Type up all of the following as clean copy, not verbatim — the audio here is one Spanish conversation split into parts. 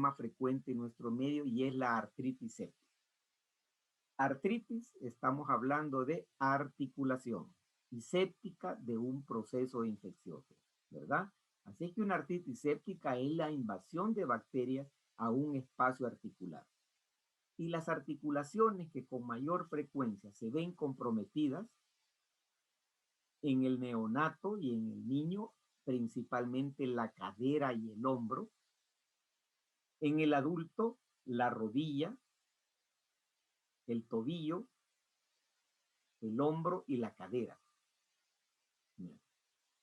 problema frecuente en nuestro medio y es la artritis séptica. Artritis, estamos hablando de articulación y séptica de un proceso infeccioso, ¿verdad? Así que una artritis séptica es la invasión de bacterias a un espacio articular. Y las articulaciones que con mayor frecuencia se ven comprometidas en el neonato y en el niño, principalmente la cadera y el hombro. En el adulto, la rodilla, el tobillo, el hombro y la cadera.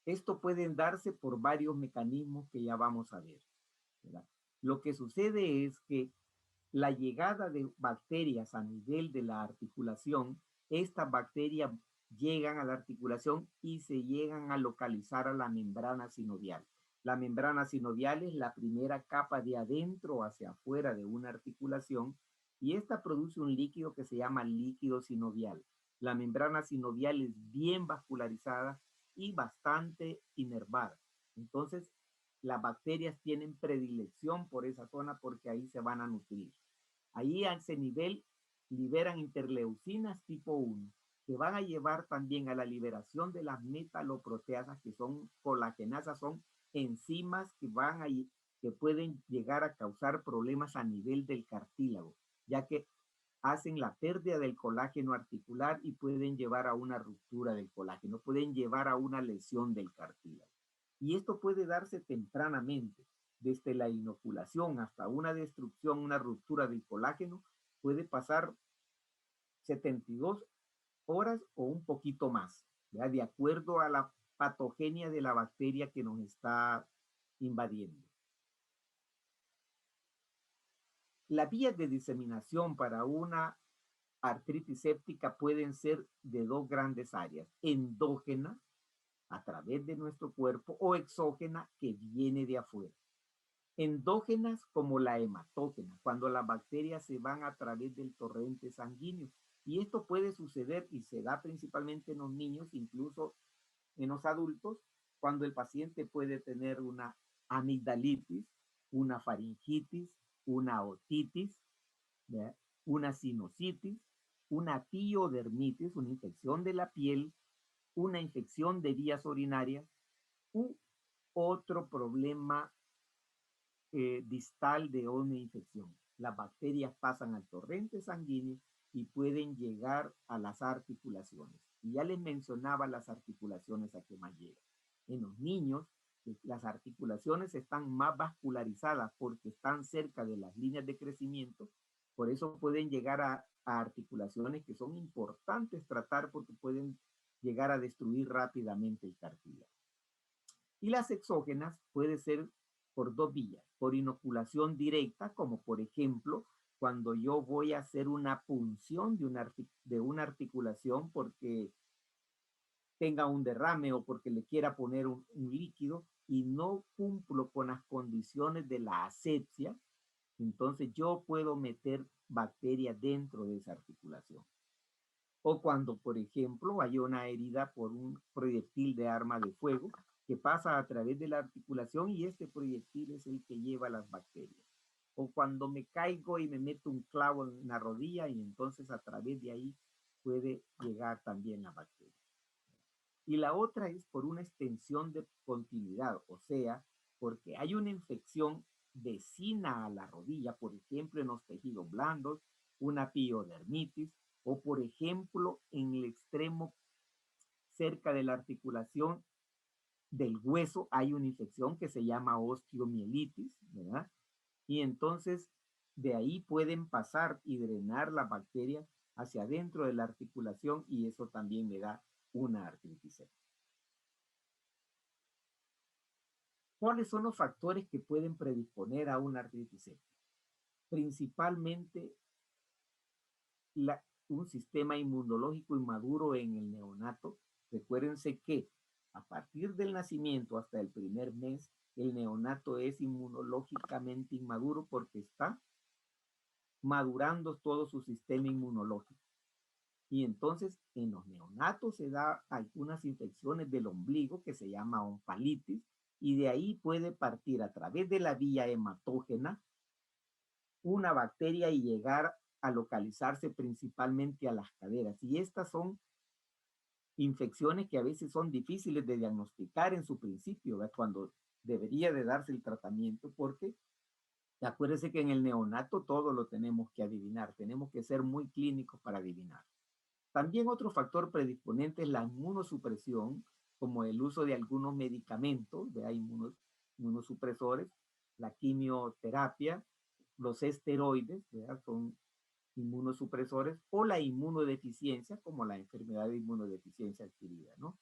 Esto puede darse por varios mecanismos que ya vamos a ver, ¿verdad? Lo que sucede es que la llegada de bacterias a nivel de la articulación, estas bacterias llegan a la articulación y se llegan a localizar a la membrana sinovial. La membrana sinovial es la primera capa de adentro hacia afuera de una articulación y esta produce un líquido que se llama líquido sinovial. La membrana sinovial es bien vascularizada y bastante inervada. Entonces, las bacterias tienen predilección por esa zona porque ahí se van a nutrir. Ahí a ese nivel liberan interleucinas tipo 1, que van a llevar también a la liberación de las metaloproteasas, que son colagenasas, son enzimas que pueden llegar a causar problemas a nivel del cartílago, ya que hacen la pérdida del colágeno articular y pueden llevar a una ruptura del colágeno, pueden llevar a una lesión del cartílago. Y esto puede darse tempranamente, desde la inoculación hasta una destrucción, una ruptura del colágeno, puede pasar 72 horas o un poquito más, ¿verdad? De acuerdo a la patogenia de la bacteria que nos está invadiendo. Las vías de diseminación para una artritis séptica pueden ser de dos grandes áreas: endógena, a través de nuestro cuerpo, o exógena, que viene de afuera. Endógenas como la hematógena, cuando las bacterias se van a través del torrente sanguíneo. Y esto puede suceder y se da principalmente en los niños, incluso en los adultos, cuando el paciente puede tener una amigdalitis, una faringitis, una otitis, ¿verdad? Una sinusitis, una piodermitis, una infección de la piel, una infección de vías urinarias u otro problema distal de una infección. Las bacterias pasan al torrente sanguíneo y pueden llegar a las articulaciones. Y ya les mencionaba las articulaciones a que más llegan. En los niños, las articulaciones están más vascularizadas porque están cerca de las líneas de crecimiento, por eso pueden llegar a articulaciones que son importantes tratar porque pueden llegar a destruir rápidamente el cartílago. Y las exógenas puede ser por dos vías: por inoculación directa, como por ejemplo cuando yo voy a hacer una punción de una articulación porque tenga un derrame o porque le quiera poner un líquido y no cumplo con las condiciones de la asepsia, entonces yo puedo meter bacterias dentro de esa articulación. O cuando, por ejemplo, hay una herida por un proyectil de arma de fuego que pasa a través de la articulación y este proyectil es el que lleva las bacterias. O cuando me caigo y me meto un clavo en la rodilla y entonces a través de ahí puede llegar también la bacteria. Y la otra es por una extensión de continuidad, o sea, porque hay una infección vecina a la rodilla, por ejemplo, en los tejidos blandos, una piodermitis, o por ejemplo, en el extremo cerca de la articulación del hueso hay una infección que se llama osteomielitis, ¿verdad? Y entonces de ahí pueden pasar y drenar las bacterias hacia adentro de la articulación y eso también me da una artritis séptica. ¿Cuáles son los factores que pueden predisponer a una artritis séptica? Principalmente un sistema inmunológico inmaduro en el neonato. Recuérdense que a partir del nacimiento hasta el primer mes, el neonato es inmunológicamente inmaduro porque está madurando todo su sistema inmunológico. Y entonces en los neonatos se da algunas infecciones del ombligo que se llama ompalitis y de ahí puede partir a través de la vía hematógena una bacteria y llegar a localizarse principalmente a las caderas. Y estas son infecciones que a veces son difíciles de diagnosticar en su principio, ¿verdad? Cuando debería de darse el tratamiento, porque acuérdense que en el neonato todo lo tenemos que adivinar, tenemos que ser muy clínicos para adivinar. También otro factor predisponente es la inmunosupresión, como el uso de algunos medicamentos, de inmunosupresores, la quimioterapia, los esteroides, ¿verdad? Son inmunosupresores, o la inmunodeficiencia, como la enfermedad de inmunodeficiencia adquirida, ¿no?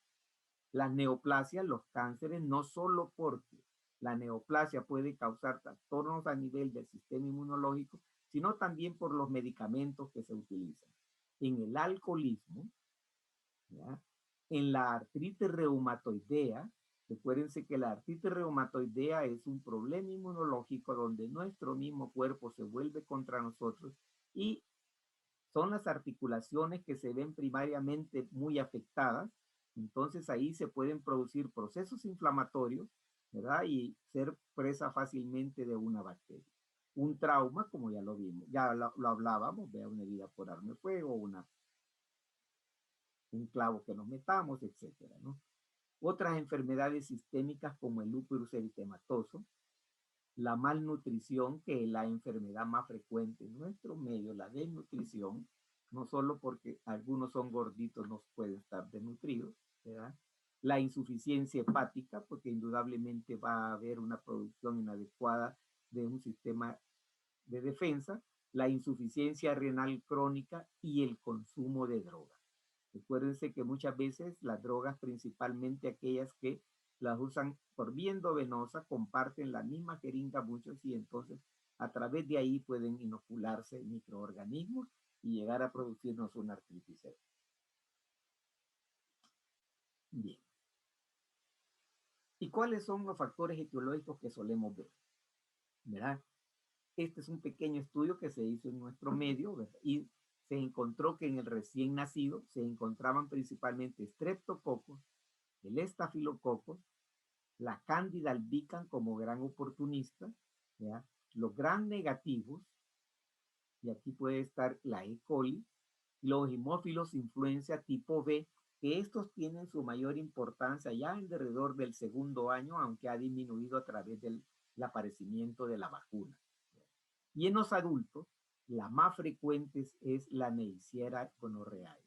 Las neoplasias, los cánceres, no solo porque la neoplasia puede causar trastornos a nivel del sistema inmunológico, sino también por los medicamentos que se utilizan. En el alcoholismo, ¿ya? En la artritis reumatoidea, recuérdense que la artritis reumatoidea es un problema inmunológico donde nuestro mismo cuerpo se vuelve contra nosotros y son las articulaciones que se ven primariamente muy afectadas. Entonces ahí se pueden producir procesos inflamatorios, ¿verdad? Y ser presa fácilmente de una bacteria. Un trauma, como ya lo vimos, ya lo hablábamos, vea una herida por arma de fuego, un clavo que nos metamos, etcétera, ¿no? Otras enfermedades sistémicas como el lúpus eritematoso, la malnutrición, que es la enfermedad más frecuente en nuestro medio, la desnutrición, no solo porque algunos son gorditos, no pueden estar desnutridos, ¿verdad? La insuficiencia hepática, porque indudablemente va a haber una producción inadecuada de un sistema de defensa, la insuficiencia renal crónica y el consumo de drogas. Recuérdense que muchas veces las drogas, principalmente aquellas que las usan por vía endovenosa, comparten la misma jeringa muchos y entonces a través de ahí pueden inocularse microorganismos y llegar a producirnos una artritis séptica. Bien. ¿Y cuáles son los factores etiológicos que solemos ver? ¿Verdad? Este es un pequeño estudio que se hizo en nuestro medio, ¿verdad? Y se encontró que en el recién nacido se encontraban principalmente streptococos, el estafilococos, la cándida albicans como gran oportunista, ¿ya? Los gran negativos, y aquí puede estar la E. coli, los hemófilos influenza tipo B, que estos tienen su mayor importancia ya alrededor del segundo año, aunque ha disminuido a través del aparecimiento de la vacuna. Y en los adultos, la más frecuente es la Neisseria gonorrhoeae.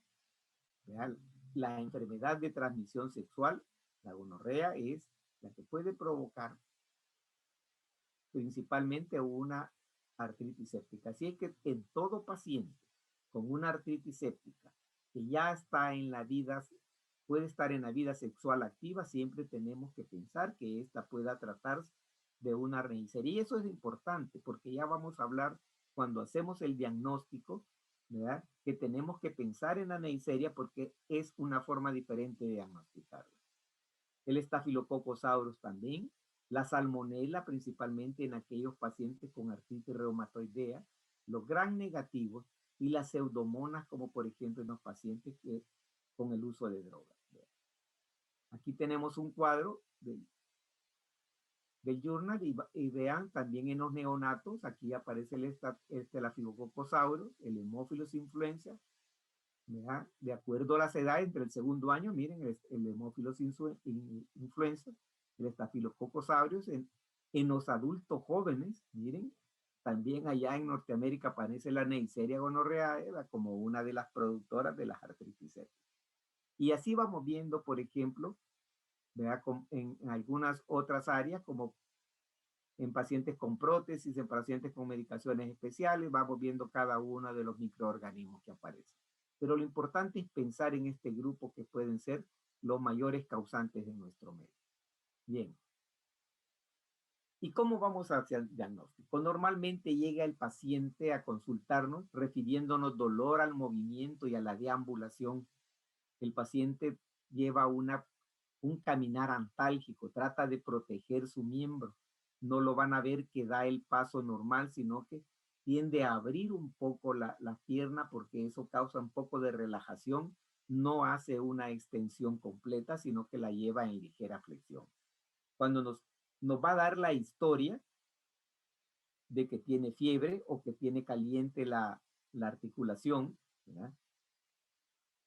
La enfermedad de transmisión sexual, la gonorrea, es la que puede provocar principalmente una artritis séptica. Así es que en todo paciente con una artritis séptica que ya está en la vida, puede estar en la vida sexual activa, siempre tenemos que pensar que esta pueda tratarse de una Neisseria. Y eso es importante porque ya vamos a hablar cuando hacemos el diagnóstico, ¿verdad? Que tenemos que pensar en la Neisseria porque es una forma diferente de diagnosticarla. El Staphylococcus aureus también, la salmonela principalmente en aquellos pacientes con artritis reumatoidea, los gran negativos y las pseudomonas como por ejemplo en los pacientes que, con el uso de drogas. Aquí tenemos un cuadro del journal y vean también en los neonatos, aquí aparece el Staphylococcus aureus, el Haemophilus influenza, ¿verdad? De acuerdo a las edades, entre el segundo año, miren, el Haemophilus influenza, el Staphylococcus aureus, en los adultos jóvenes, miren, también allá en Norteamérica aparece la Neisseria gonorrhoeae como una de las productoras de las artritis sépticas. Y así vamos viendo, por ejemplo, ¿verdad? En algunas otras áreas, como en pacientes con prótesis, en pacientes con medicaciones especiales, vamos viendo cada uno de los microorganismos que aparecen. Pero lo importante es pensar en este grupo que pueden ser los mayores causantes de nuestro medio. Bien. ¿Y cómo vamos hacia el diagnóstico? Normalmente llega el paciente a consultarnos refiriéndonos dolor al movimiento y a la deambulación. El paciente lleva un caminar antálgico, trata de proteger su miembro. No lo van a ver que da el paso normal, sino que tiende a abrir un poco la pierna porque eso causa un poco de relajación. No hace una extensión completa, sino que la lleva en ligera flexión. Cuando nos va a dar la historia de que tiene fiebre o que tiene caliente la articulación, ¿verdad?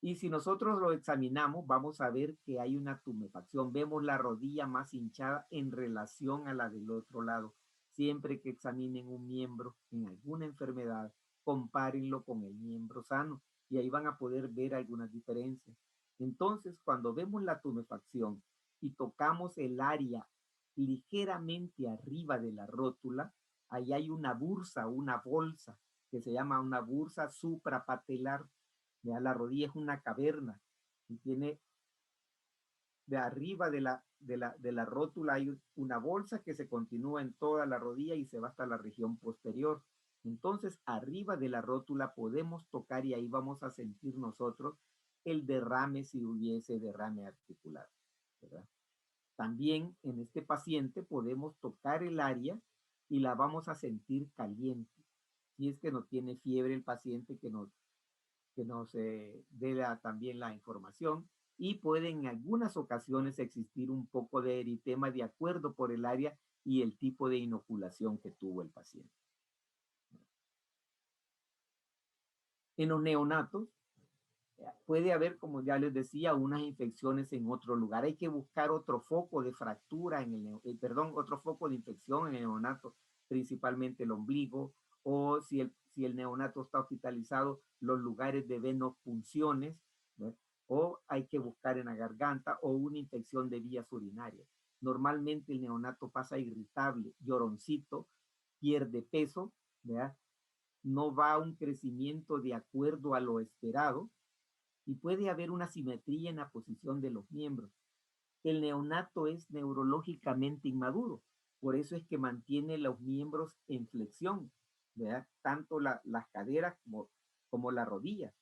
Y si nosotros lo examinamos, vamos a ver que hay una tumefacción. Vemos la rodilla más hinchada en relación a la del otro lado. Siempre que examinen un miembro en alguna enfermedad, compárenlo con el miembro sano y ahí van a poder ver algunas diferencias. Entonces, cuando vemos la tumefacción y tocamos el área ligeramente arriba de la rótula, ahí hay una bursa, una bolsa, que se llama una bursa suprapatelar. Ya la rodilla es una caverna y tiene de arriba de la rótula hay una bolsa que se continúa en toda la rodilla y se va hasta la región posterior. Entonces, arriba de la rótula podemos tocar y ahí vamos a sentir nosotros el derrame si hubiese derrame articular, ¿verdad? También en este paciente podemos tocar el área y la vamos a sentir caliente. Si es que no tiene fiebre el paciente que nos dé también la información y puede en algunas ocasiones existir un poco de eritema de acuerdo por el área y el tipo de inoculación que tuvo el paciente. En los neonatos puede haber, como ya les decía, unas infecciones en otro lugar. Hay que buscar otro foco de fractura otro foco de infección en el neonato, principalmente el ombligo, o si el neonato está hospitalizado, los lugares de venopunciones, ¿no? O hay que buscar en la garganta o una infección de vías urinarias. Normalmente el neonato pasa irritable, lloroncito, pierde peso, ¿verdad? No va a un crecimiento de acuerdo a lo esperado, y puede haber una simetría en la posición de los miembros. El neonato es neurológicamente inmaduro, por eso es que mantiene los miembros en flexión, ¿verdad? Tanto las caderas como la rodilla.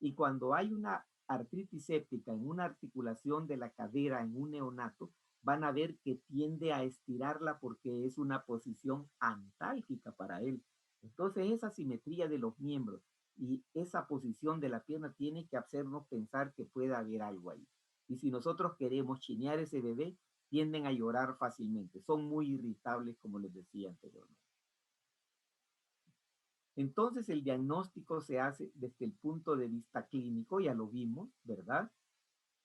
Y cuando hay una artritis séptica en una articulación de la cadera en un neonato, van a ver que tiende a estirarla porque es una posición antálgica para él. Entonces esa simetría de los miembros y esa posición de la pierna tiene que hacernos pensar que puede haber algo ahí. Y si nosotros queremos chinear ese bebé, tienden a llorar fácilmente. Son muy irritables, como les decía anteriormente. Entonces el diagnóstico se hace desde el punto de vista clínico, ya lo vimos, ¿verdad?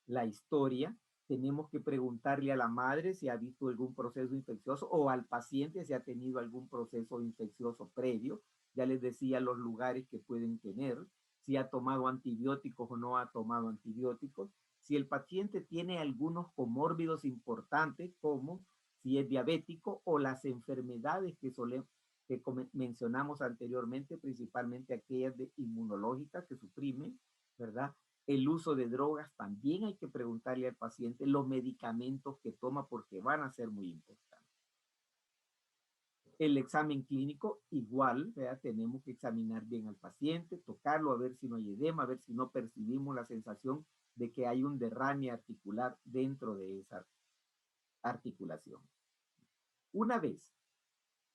La historia, tenemos que preguntarle a la madre si ha visto algún proceso infeccioso o al paciente si ha tenido algún proceso infeccioso previo. Ya les decía los lugares que pueden tener, si ha tomado antibióticos o no ha tomado antibióticos, si el paciente tiene algunos comórbidos importantes como si es diabético o las enfermedades que mencionamos anteriormente, principalmente aquellas inmunológicas que suprimen, ¿verdad? El uso de drogas, también hay que preguntarle al paciente los medicamentos que toma porque van a ser muy importantes. El examen clínico, igual, ¿verdad? Tenemos que examinar bien al paciente, tocarlo, a ver si no hay edema, a ver si no percibimos la sensación de que hay un derrame articular dentro de esa articulación. Una vez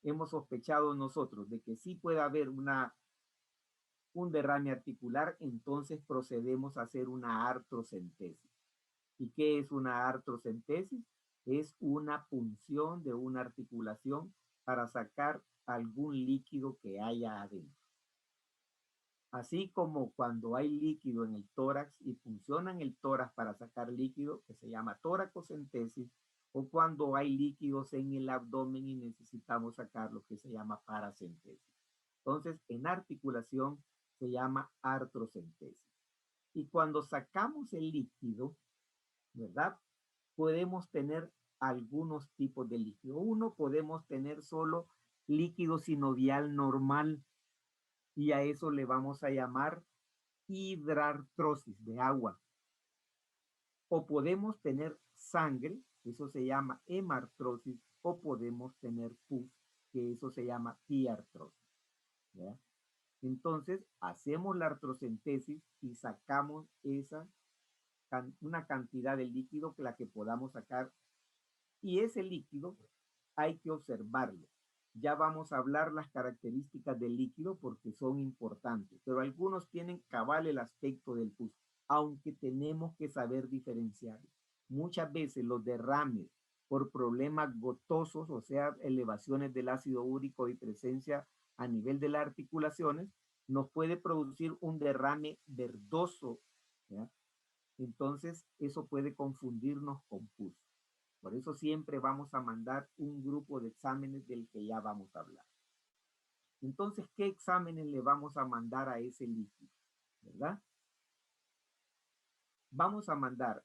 hemos sospechado nosotros de que sí puede haber un derrame articular, entonces procedemos a hacer una artrocentesis. ¿Y qué es una artrocentesis? Es una punción de una articulación para sacar algún líquido que haya adentro. Así como cuando hay líquido en el tórax y puncionan el tórax para sacar líquido, que se llama toracocentesis, o cuando hay líquidos en el abdomen y necesitamos sacar lo que se llama paracentesis. Entonces, en articulación se llama artrocentesis. Y cuando sacamos el líquido, ¿verdad? Podemos tener algunos tipos de líquido. Uno, podemos tener solo líquido sinovial normal y a eso le vamos a llamar hidrartrosis de agua. O podemos tener sangre, eso se llama hemartrosis, o podemos tener pus, que eso se llama diartrosis. ¿Ya? Entonces, hacemos la artrocentesis y sacamos una cantidad de líquido que la que podamos sacar, y ese líquido hay que observarlo. Ya vamos a hablar las características del líquido porque son importantes, pero algunos tienen cabal el aspecto del pus, aunque tenemos que saber diferenciar. Muchas veces los derrames por problemas gotosos, o sea, elevaciones del ácido úrico y presencia a nivel de las articulaciones, nos puede producir un derrame verdoso, ¿ya? Entonces, eso puede confundirnos con pus. Por eso siempre vamos a mandar un grupo de exámenes del que ya vamos a hablar. Entonces, ¿qué exámenes le vamos a mandar a ese líquido? ¿Verdad? Vamos a mandar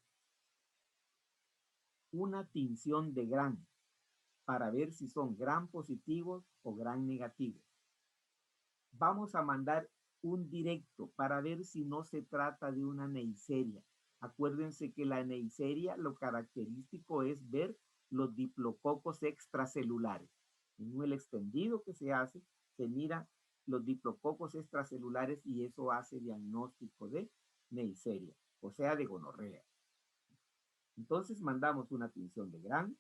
una tinción de Gram para ver si son Gram positivos o Gram negativos. Vamos a mandar un directo para ver si no se trata de una Neisseria. Acuérdense que la Neisseria, lo característico es ver los diplococos extracelulares. En el extendido que se hace, se mira los diplococos extracelulares y eso hace diagnóstico de Neisseria, o sea, de gonorrea. Entonces mandamos una tinción de Gram,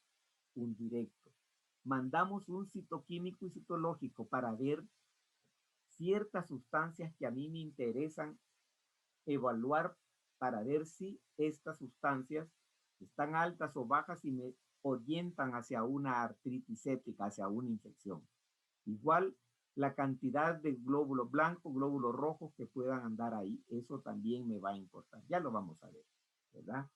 un directo. Mandamos un citoquímico y citológico para ver ciertas sustancias que a mí me interesan evaluar para ver si estas sustancias están altas o bajas y me orientan hacia una artritis séptica, hacia una infección. Igual la cantidad de glóbulos blancos, glóbulos rojos que puedan andar ahí, eso también me va a importar. Ya lo vamos a ver, ¿verdad?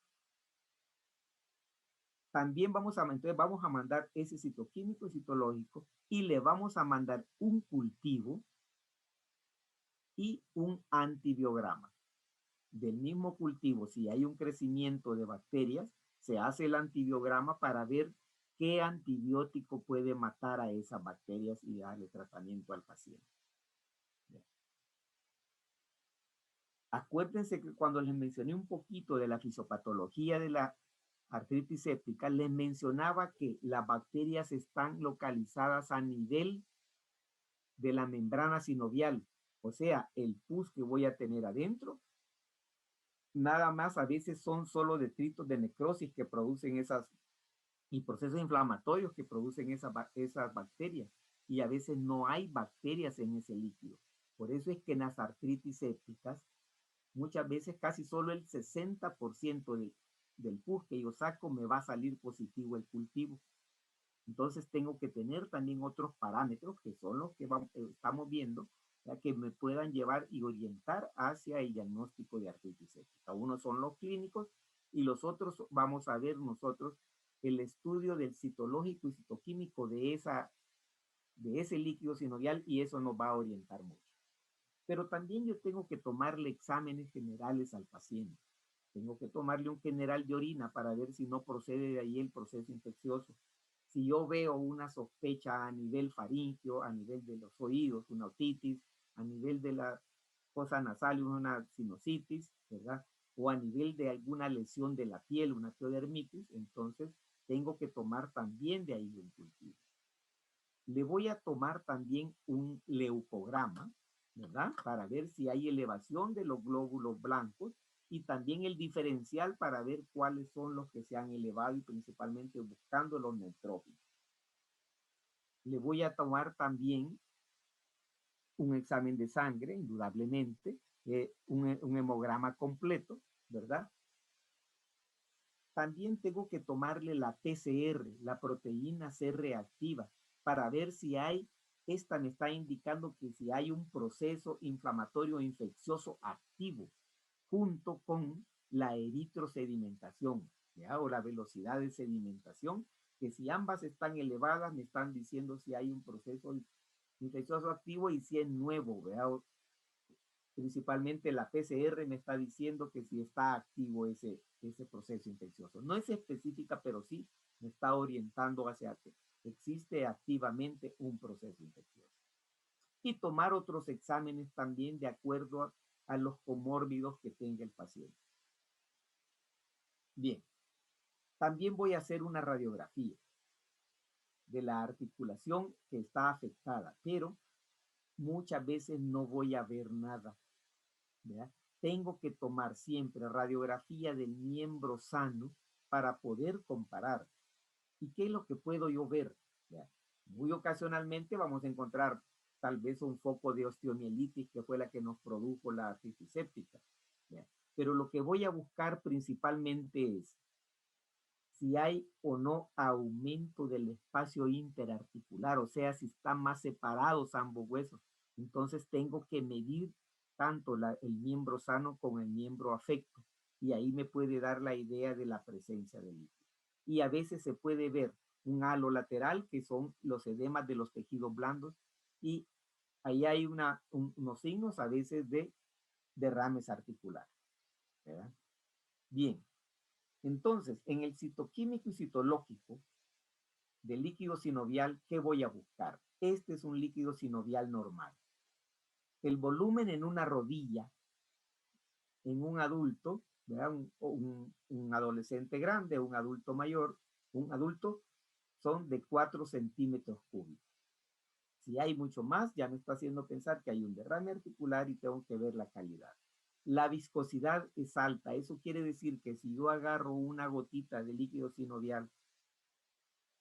También entonces vamos a mandar ese citoquímico y citológico y le vamos a mandar un cultivo y un antibiograma. Del mismo cultivo, si hay un crecimiento de bacterias, se hace el antibiograma para ver qué antibiótico puede matar a esas bacterias y darle tratamiento al paciente. Acuérdense que cuando les mencioné un poquito de la fisiopatología de la artritis séptica, les mencionaba que las bacterias están localizadas a nivel de la membrana sinovial, o sea, el pus que voy a tener adentro, nada más a veces son solo detritos de necrosis que producen esas y procesos inflamatorios que producen esas bacterias y a veces no hay bacterias en ese líquido. Por eso es que en las artritis sépticas muchas veces casi solo el 60% del pus que yo saco me va a salir positivo el cultivo. Entonces tengo que tener también otros parámetros que son los que estamos viendo, ya que me puedan llevar y orientar hacia el diagnóstico de artritis séptica. Unos son los clínicos y los otros vamos a ver nosotros el estudio del citológico y citoquímico de ese líquido sinovial y eso nos va a orientar mucho. Pero también yo tengo que tomarle exámenes generales al paciente. Tengo que tomarle un general de orina para ver si no procede de ahí el proceso infeccioso. Si yo veo una sospecha a nivel faríngeo, a nivel de los oídos, una otitis, a nivel de la fosa nasal, una sinusitis, ¿verdad? O a nivel de alguna lesión de la piel, una piodermitis, entonces tengo que tomar también de ahí un cultivo. Le voy a tomar también un leucograma, ¿verdad? Para ver si hay elevación de los glóbulos blancos y también el diferencial para ver cuáles son los que se han elevado y principalmente buscando los neutrófilos. Le voy a tomar también un examen de sangre, indudablemente, un hemograma completo, ¿verdad? También tengo que tomarle la PCR, la proteína C reactiva, para ver si esta me está indicando que si hay un proceso inflamatorio o infeccioso activo, junto con la eritrosedimentación, ¿ya? O la velocidad de sedimentación, que si ambas están elevadas, me están diciendo si hay un proceso infeccioso activo y si es nuevo, ¿verdad? Principalmente la PCR me está diciendo que si está activo ese proceso infeccioso. No es específica, pero sí me está orientando hacia que existe activamente un proceso infeccioso. Y tomar otros exámenes también de acuerdo a los comórbidos que tenga el paciente. Bien, también voy a hacer una radiografía de la articulación que está afectada, pero muchas veces no voy a ver nada, ¿verdad? Tengo que tomar siempre radiografía del miembro sano para poder comparar. ¿Y qué es lo que puedo yo ver? ¿Verdad? Muy ocasionalmente vamos a encontrar tal vez un foco de osteomielitis que fue la que nos produjo la artritis séptica. ¿Verdad? Pero lo que voy a buscar principalmente es si hay o no aumento del espacio interarticular, o sea, si están más separados ambos huesos. Entonces tengo que medir tanto el miembro sano con el miembro afecto, y ahí me puede dar la idea de la presencia del líquido. Y a veces se puede ver un halo lateral, que son los edemas de los tejidos blandos, y ahí hay unos signos a veces de derrames articulares, ¿verdad? Bien, entonces, en el citoquímico y citológico del líquido sinovial, ¿qué voy a buscar? Este es un líquido sinovial normal. El volumen en una rodilla en un adulto, ¿verdad? Un adolescente grande, un adulto mayor, un adulto, son de 4 centímetros cúbicos. Si hay mucho más, ya me está haciendo pensar que hay un derrame articular y tengo que ver la calidad. La viscosidad es alta. Eso quiere decir que si yo agarro una gotita de líquido sinovial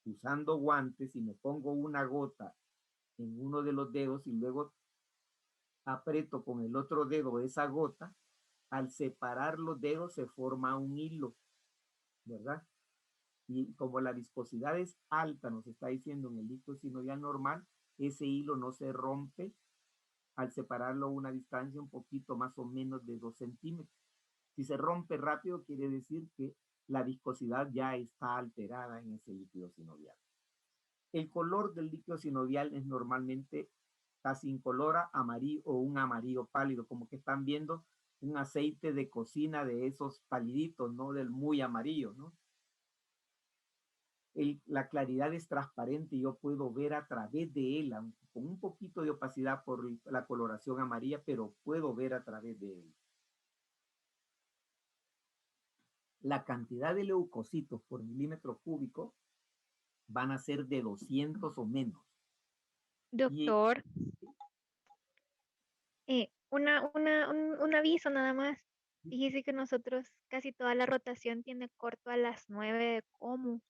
usando guantes y me pongo una gota en uno de los dedos y luego aprieto con el otro dedo esa gota, al separar los dedos se forma un hilo, ¿verdad? Y como la viscosidad es alta, nos está diciendo en el líquido sinovial normal, ese hilo no se rompe al separarlo a una distancia un poquito más o menos de 2 centímetros. Si se rompe rápido, quiere decir que la viscosidad ya está alterada en ese líquido sinovial. El color del líquido sinovial es normalmente casi incolora, amarillo o un amarillo pálido, como que están viendo un aceite de cocina de esos paliditos, ¿no? Del muy amarillo, ¿no? La claridad es transparente y yo puedo ver a través de él, con un poquito de opacidad por la coloración amarilla, pero puedo ver a través de él. La cantidad de leucocitos por milímetro cúbico van a ser de 200 o menos. Y Doctor, un aviso nada más. Dijiste que nosotros casi toda la rotación tiene corto a las 9 de cómo.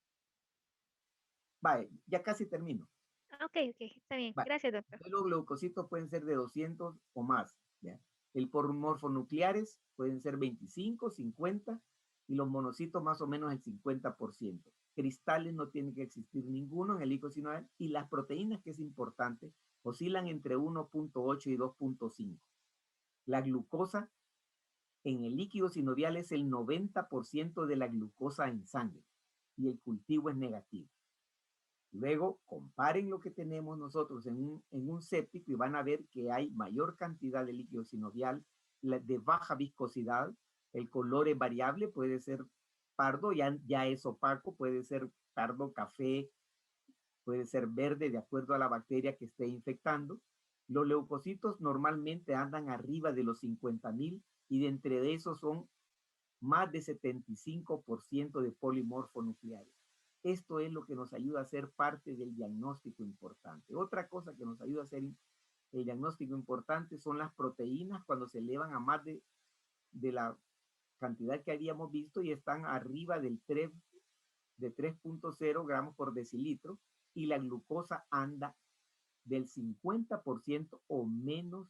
vale, ya casi termino. Ah, ok, ok, está bien. Vale. Gracias, doctor. Los leucocitos pueden ser de 200 o más. ¿Ya? El por morfonucleares pueden ser 25, 50 y los monocitos más o menos el 50%. Cristales no tiene que existir ninguno en el líquido sinovial y las proteínas, que es importante, oscilan entre 1.8 y 2.5. La glucosa en el líquido sinovial es el 90% de la glucosa en sangre y el cultivo es negativo. Luego, comparen lo que tenemos nosotros en un séptico y van a ver que hay mayor cantidad de líquido sinovial de baja viscosidad. El color es variable, puede ser pardo, ya es opaco, puede ser pardo, café, puede ser verde de acuerdo a la bacteria que esté infectando. Los leucocitos normalmente andan arriba de los 50,000 y de entre de esos son más de 75% de polimorfo nucleares. Esto es lo que nos ayuda a ser parte del diagnóstico importante. Otra cosa que nos ayuda a hacer el diagnóstico importante son las proteínas cuando se elevan a más de la cantidad que habíamos visto y están arriba del 3, de 3.0 gramos por decilitro y la glucosa anda del 50% o menos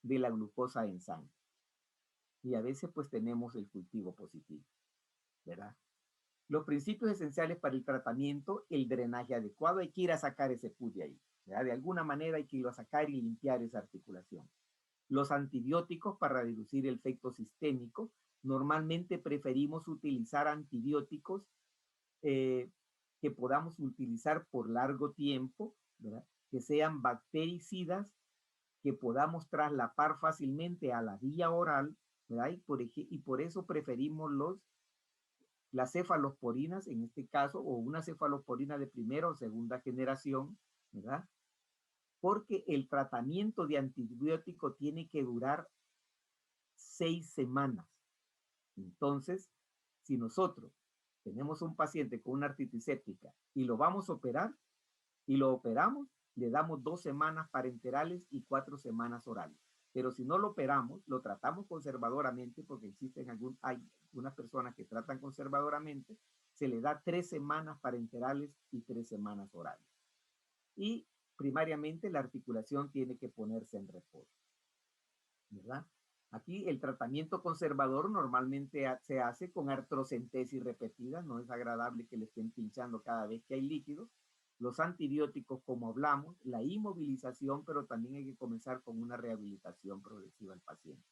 de la glucosa en sangre. Y a veces pues tenemos el cultivo positivo, ¿verdad? Los principios esenciales para el tratamiento, el drenaje adecuado, hay que ir a sacar ese pus de ahí, ¿verdad? De alguna manera hay que ir a sacar y limpiar esa articulación. Los antibióticos para reducir el efecto sistémico, normalmente preferimos utilizar antibióticos eh, que podamos utilizar por largo tiempo, ¿verdad? Que sean bactericidas que podamos traslapar fácilmente a la vía oral, ¿verdad? Y por eso preferimos las cefalosporinas, en este caso, o una cefalosporina de primera o segunda generación, ¿verdad? Porque el tratamiento de antibiótico tiene que durar 6 semanas. Entonces, si nosotros tenemos un paciente con una artritis séptica y lo vamos a operar y lo operamos, le damos 2 semanas parenterales y 4 semanas orales. Pero si no lo operamos, lo tratamos conservadoramente, porque hay algunas personas que tratan conservadoramente, se le da 3 semanas parenterales y 3 semanas orales. Y primariamente la articulación tiene que ponerse en reposo, ¿verdad? Aquí el tratamiento conservador normalmente se hace con artrocentesis repetida, no es agradable que le estén pinchando cada vez que hay líquidos. Los antibióticos, como hablamos, la inmovilización, pero también hay que comenzar con una rehabilitación progresiva al paciente.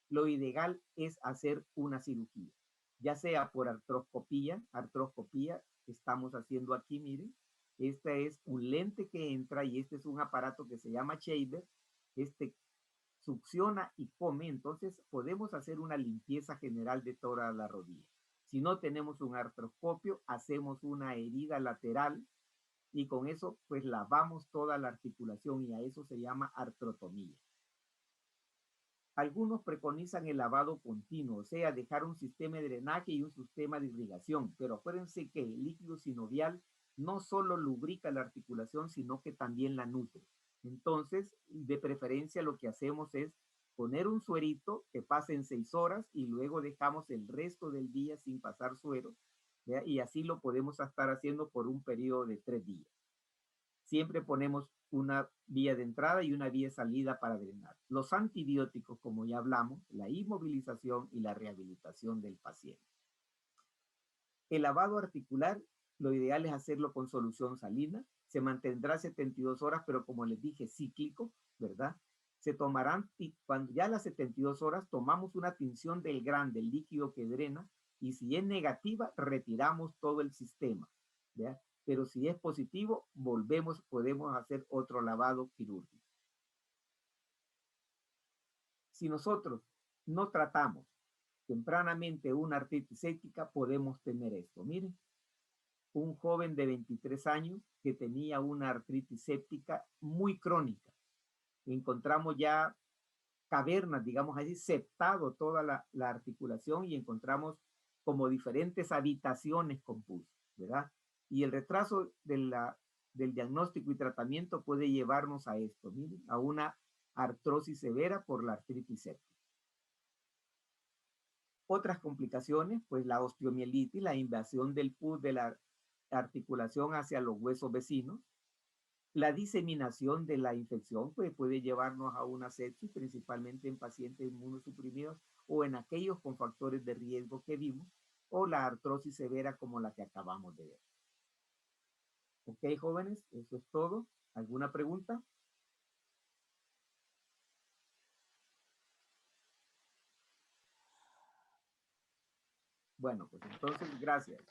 Lo ideal es hacer una cirugía, ya sea por artroscopía estamos haciendo aquí, miren, este es un lente que entra y este es un aparato que se llama shaver, este succiona y come, entonces podemos hacer una limpieza general de toda la rodilla. Si no tenemos un artroscopio, hacemos una herida lateral y con eso pues lavamos toda la articulación y a eso se llama artrotomía. Algunos preconizan el lavado continuo, o sea, dejar un sistema de drenaje y un sistema de irrigación, pero acuérdense que el líquido sinovial no solo lubrica la articulación, sino que también la nutre. Entonces, de preferencia lo que hacemos es poner un suerito que pasen 6 horas y luego dejamos el resto del día sin pasar suero, ¿ya? Y así lo podemos estar haciendo por un periodo de 3 días. Siempre ponemos una vía de entrada y una vía de salida para drenar. Los antibióticos, como ya hablamos, la inmovilización y la rehabilitación del paciente. El lavado articular, lo ideal es hacerlo con solución salina. Se mantendrá 72 horas, pero como les dije, cíclico, ¿verdad? Se tomarán, y cuando ya a las 72 horas tomamos una tinción del grande, el líquido que drena, y si es negativa, retiramos todo el sistema, ¿verdad? Pero si es positivo, podemos hacer otro lavado quirúrgico. Si nosotros no tratamos tempranamente una artritis séptica, podemos tener esto. Miren, un joven de 23 años que tenía una artritis séptica muy crónica. Encontramos ya cavernas, digamos así, septado toda la articulación y encontramos como diferentes habitaciones con pus, ¿verdad? Y el retraso del diagnóstico y tratamiento puede llevarnos a esto, miren, a una artrosis severa por la artritis séptica. Otras complicaciones, pues la osteomielitis, la invasión del pus de la articulación hacia los huesos vecinos. La diseminación de la infección pues, puede llevarnos a una sepsis, principalmente en pacientes inmunosuprimidos o en aquellos con factores de riesgo que vimos, o la artrosis severa como la que acabamos de ver. Ok, jóvenes, eso es todo. ¿Alguna pregunta? Bueno, pues entonces, gracias.